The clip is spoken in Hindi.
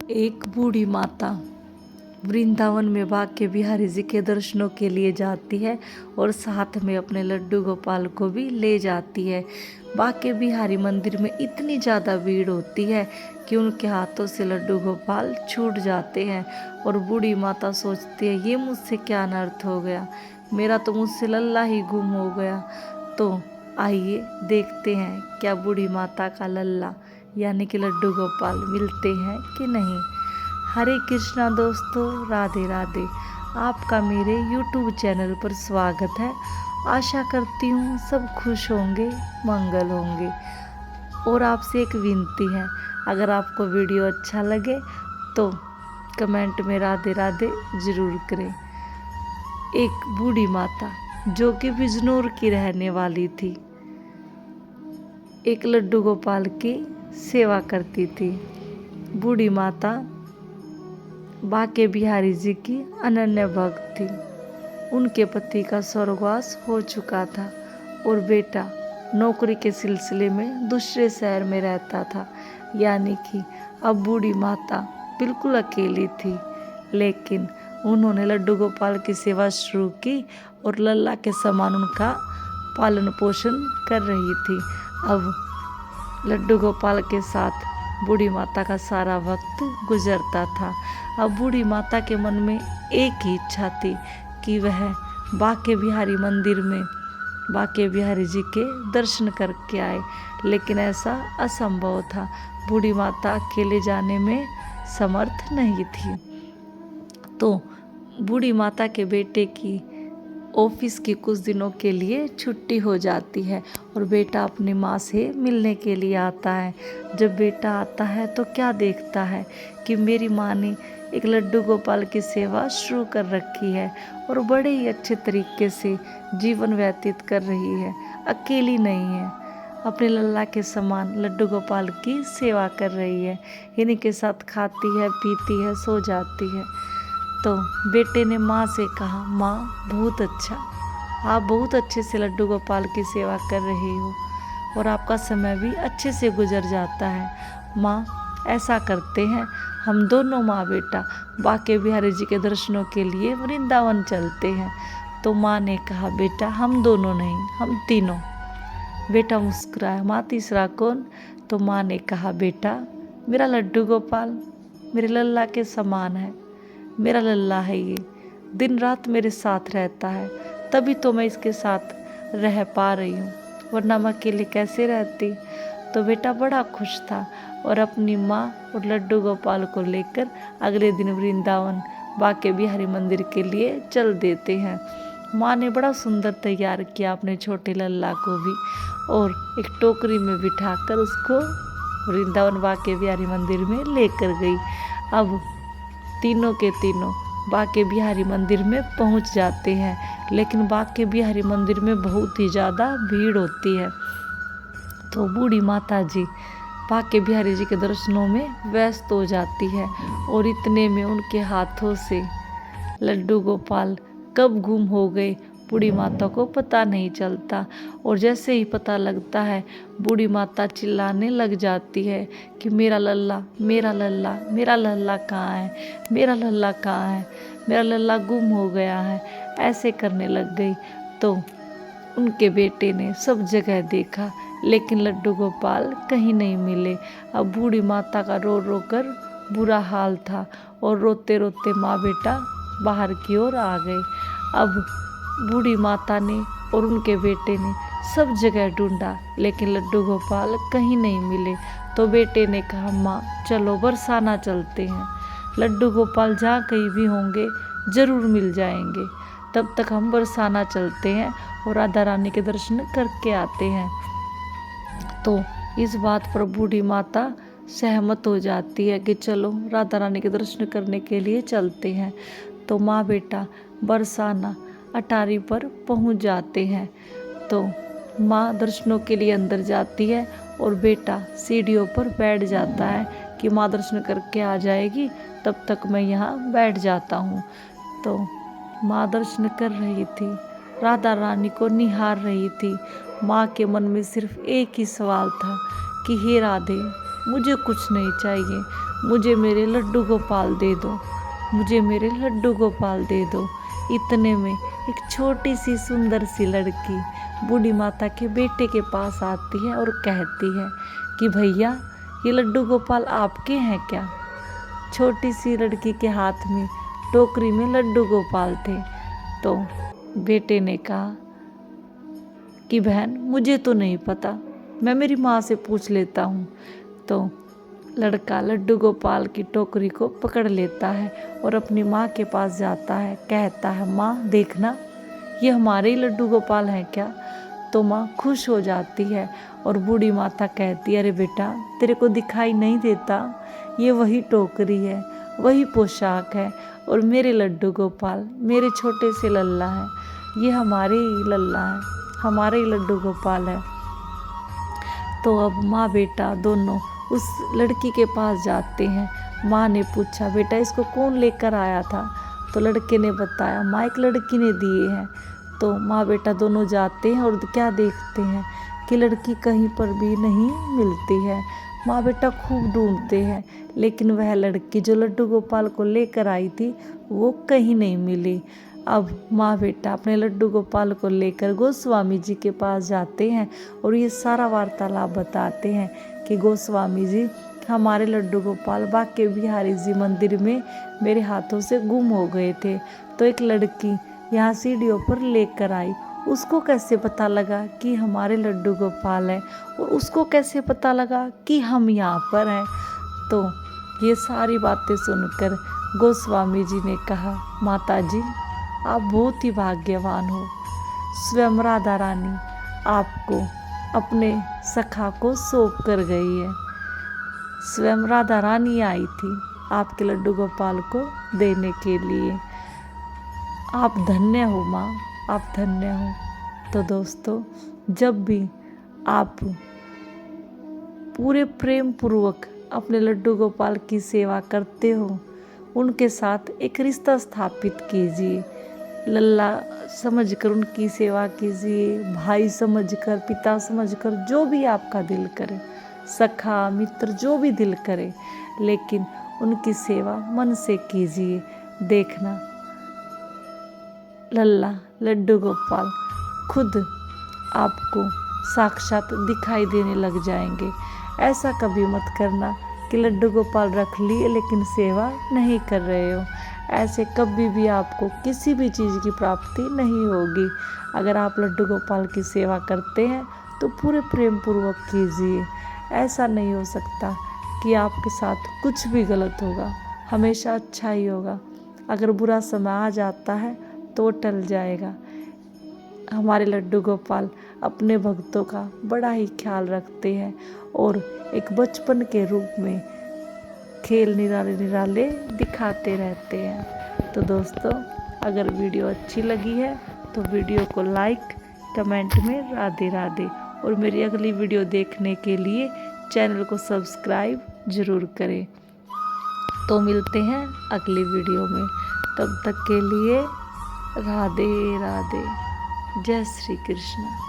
एक बूढ़ी माता वृंदावन में बांके बिहारी जी के दर्शनों के लिए जाती है और साथ में अपने लड्डू गोपाल को भी ले जाती है। बांके बिहारी मंदिर में इतनी ज़्यादा भीड़ होती है कि उनके हाथों से लड्डू गोपाल छूट जाते हैं और बूढ़ी माता सोचती है ये मुझसे क्या अनर्थ हो गया, मेरा तो मुझसे लल्ला ही गुम हो गया। तो आइए देखते हैं क्या बूढ़ी माता का लल्ला यानी कि लड्डू गोपाल मिलते हैं कि नहीं। हरे कृष्णा दोस्तों, राधे राधे। आपका मेरे YouTube चैनल पर स्वागत है। आशा करती हूँ सब खुश होंगे, मंगल होंगे। और आपसे एक विनती है, अगर आपको वीडियो अच्छा लगे तो कमेंट में राधे राधे ज़रूर करें। एक बूढ़ी माता जो कि बिजनौर की रहने वाली थी, एक लड्डू गोपाल की सेवा करती थी। बूढ़ी माता बांके बिहारी जी की अनन्य भक्त थी। उनके पति का स्वर्गवास हो चुका था और बेटा नौकरी के सिलसिले में दूसरे शहर में रहता था, यानी कि अब बूढ़ी माता बिल्कुल अकेली थी। लेकिन उन्होंने लड्डू गोपाल की सेवा शुरू की और लल्ला के समान उनका पालन पोषण कर रही थी। अब लड्डू गोपाल के साथ बूढ़ी माता का सारा वक्त गुजरता था। अब बूढ़ी माता के मन में एक ही इच्छा थी कि वह बांके बिहारी मंदिर में बांके बिहारी जी के दर्शन करके आए, लेकिन ऐसा असंभव था। बूढ़ी माता अकेले जाने में समर्थ नहीं थी। तो बूढ़ी माता के बेटे की ऑफिस की कुछ दिनों के लिए छुट्टी हो जाती है और बेटा अपनी माँ से मिलने के लिए आता है। जब बेटा आता है तो क्या देखता है कि मेरी माँ ने एक लड्डू गोपाल की सेवा शुरू कर रखी है और बड़े ही अच्छे तरीके से जीवन व्यतीत कर रही है, अकेली नहीं है, अपने लल्ला के समान लड्डू गोपाल की सेवा कर रही है, इन्हीं के साथ खाती है, पीती है, सो जाती है। तो बेटे ने माँ से कहा, माँ बहुत अच्छा, आप बहुत अच्छे से लड्डू गोपाल की सेवा कर रही हो और आपका समय भी अच्छे से गुजर जाता है। माँ ऐसा करते हैं, हम दोनों माँ बेटा बांके बिहारी जी के दर्शनों के लिए वृंदावन चलते हैं। तो माँ ने कहा, बेटा हम दोनों नहीं, हम तीनों। बेटा मुस्कुराया, माँ तीसरा कौन? तो माँ ने कहा, बेटा मेरा लड्डू गोपाल मेरे लल्ला के समान है, मेरा लल्ला है, ये दिन रात मेरे साथ रहता है, तभी तो मैं इसके साथ रह पा रही हूँ, वरना मैं अकेले कैसे रहती। तो बेटा बड़ा खुश था और अपनी माँ और लड्डू गोपाल को लेकर अगले दिन वृंदावन बांके बिहारी मंदिर के लिए चल देते हैं। माँ ने बड़ा सुंदर तैयार किया अपने छोटे लल्ला को भी और एक टोकरी में बिठाकर उसको वृंदावन बांके बिहारी मंदिर में लेकर गई। अब तीनों के तीनों बांके बिहारी मंदिर में पहुंच जाते हैं, लेकिन बांके बिहारी मंदिर में बहुत ही ज़्यादा भीड़ होती है। तो बूढ़ी माता जी बांके बिहारी जी के दर्शनों में व्यस्त हो जाती है और इतने में उनके हाथों से लड्डू गोपाल कब गुम हो गए बूढ़ी माता को पता नहीं चलता। और जैसे ही पता लगता है बूढ़ी माता चिल्लाने लग जाती है कि मेरा लल्ला, मेरा लल्ला, मेरा लल्ला कहाँ है, मेरा लल्ला कहाँ है, मेरा लल्ला गुम हो गया है, ऐसे करने लग गई। तो उनके बेटे ने सब जगह देखा, लेकिन लड्डू गोपाल कहीं नहीं मिले। अब बूढ़ी माता का रो रो कर बुरा हाल था और रोते रोते माँ बेटा बाहर की ओर आ गए। अब बूढ़ी माता ने और उनके बेटे ने सब जगह ढूंढा, लेकिन लड्डू गोपाल कहीं नहीं मिले। तो बेटे ने कहा, माँ चलो बरसाना चलते हैं, लड्डू गोपाल जहाँ कहीं भी होंगे ज़रूर मिल जाएंगे, तब तक हम बरसाना चलते हैं और राधा रानी के दर्शन करके आते हैं। तो इस बात पर बूढ़ी माता सहमत हो जाती है कि चलो राधा रानी के दर्शन करने के लिए चलते हैं। तो माँ बेटा बरसाना अटारी पर पहुंच जाते हैं। तो माँ दर्शनों के लिए अंदर जाती है और बेटा सीढ़ियों पर बैठ जाता है कि माँ दर्शन करके आ जाएगी, तब तक मैं यहाँ बैठ जाता हूँ। तो माँ दर्शन कर रही थी, राधा रानी को निहार रही थी। माँ के मन में सिर्फ एक ही सवाल था कि हे राधे, मुझे कुछ नहीं चाहिए, मुझे मेरे लड्डू गोपाल दे दो, मुझे मेरे लड्डू गोपाल दे दो। इतने में एक छोटी सी सुंदर सी लड़की बूढ़ी माता के बेटे के पास आती है और कहती है कि भैया ये लड्डू गोपाल आपके हैं क्या। छोटी सी लड़की के हाथ में टोकरी में लड्डू गोपाल थे। तो बेटे ने कहा कि बहन मुझे तो नहीं पता, मैं मेरी माँ से पूछ लेता हूँ। तो लड़का लड्डू गोपाल की टोकरी को पकड़ लेता है और अपनी माँ के पास जाता है, कहता है माँ देखना ये हमारे ही लड्डू गोपाल हैं क्या। तो माँ खुश हो जाती है और बूढ़ी माता कहती है अरे बेटा तेरे को दिखाई नहीं देता, ये वही टोकरी है, वही पोशाक है और मेरे लड्डू गोपाल मेरे छोटे से लल्ला है, ये हमारे ही लल्ला है, हमारे ही लड्डू गोपाल है। तो अब माँ बेटा दोनों उस लड़की के पास जाते हैं। माँ ने पूछा बेटा इसको कौन लेकर आया था। तो लड़के ने बताया माँ एक लड़की ने दिए हैं। तो माँ बेटा दोनों जाते हैं और क्या देखते हैं कि लड़की कहीं पर भी नहीं मिलती है। माँ बेटा खूब ढूंढते हैं लेकिन वह लड़की जो लड्डू गोपाल को लेकर आई थी वो कहीं नहीं मिली। अब माँ बेटा अपने लड्डू गोपाल को लेकर गोस्वामी जी के पास जाते हैं और ये सारा वार्तालाप बताते हैं कि गोस्वामी जी हमारे लड्डू गोपाल बांके बिहारी जी मंदिर में मेरे हाथों से गुम हो गए थे। तो एक लड़की यहाँ सीढ़ियों पर लेकर आई, उसको कैसे पता लगा कि हमारे लड्डू गोपाल है और उसको कैसे पता लगा कि हम यहाँ पर हैं। तो ये सारी बातें सुनकर गोस्वामी जी ने कहा माता जी आप बहुत ही भाग्यवान हो, स्वयं राधा रानी आपको अपने सखा को सौंप कर गई है। स्वयं राधा रानी आई थी आपके लड्डू गोपाल को देने के लिए। आप धन्य हो माँ, आप धन्य हो। तो दोस्तों जब भी आप पूरे प्रेम पूर्वक अपने लड्डू गोपाल की सेवा करते हो उनके साथ एक रिश्ता स्थापित कीजिए। लल्ला समझकर उनकी सेवा कीजिए, भाई समझकर, पिता समझकर, जो भी आपका दिल करे, सखा मित्र जो भी दिल करे, लेकिन उनकी सेवा मन से कीजिए। देखना लल्ला लड्डू गोपाल खुद आपको साक्षात दिखाई देने लग जाएंगे। ऐसा कभी मत करना कि लड्डू गोपाल रख लिए लेकिन सेवा नहीं कर रहे हो। ऐसे कभी भी आपको किसी भी चीज़ की प्राप्ति नहीं होगी। अगर आप लड्डू गोपाल की सेवा करते हैं तो पूरे प्रेम पूर्वक कीजिए। ऐसा नहीं हो सकता कि आपके साथ कुछ भी गलत होगा, हमेशा अच्छा ही होगा। अगर बुरा समय आ जाता है तो टल जाएगा। हमारे लड्डू गोपाल अपने भक्तों का बड़ा ही ख्याल रखते हैं और एक बचपन के रूप में खेल निराले निराले दिखाते रहते हैं। तो दोस्तों अगर वीडियो अच्छी लगी है तो वीडियो को लाइक, कमेंट में राधे राधे और मेरी अगली वीडियो देखने के लिए चैनल को सब्सक्राइब ज़रूर करें। तो मिलते हैं अगली वीडियो में, तब तक के लिए राधे राधे, जय श्री कृष्ण।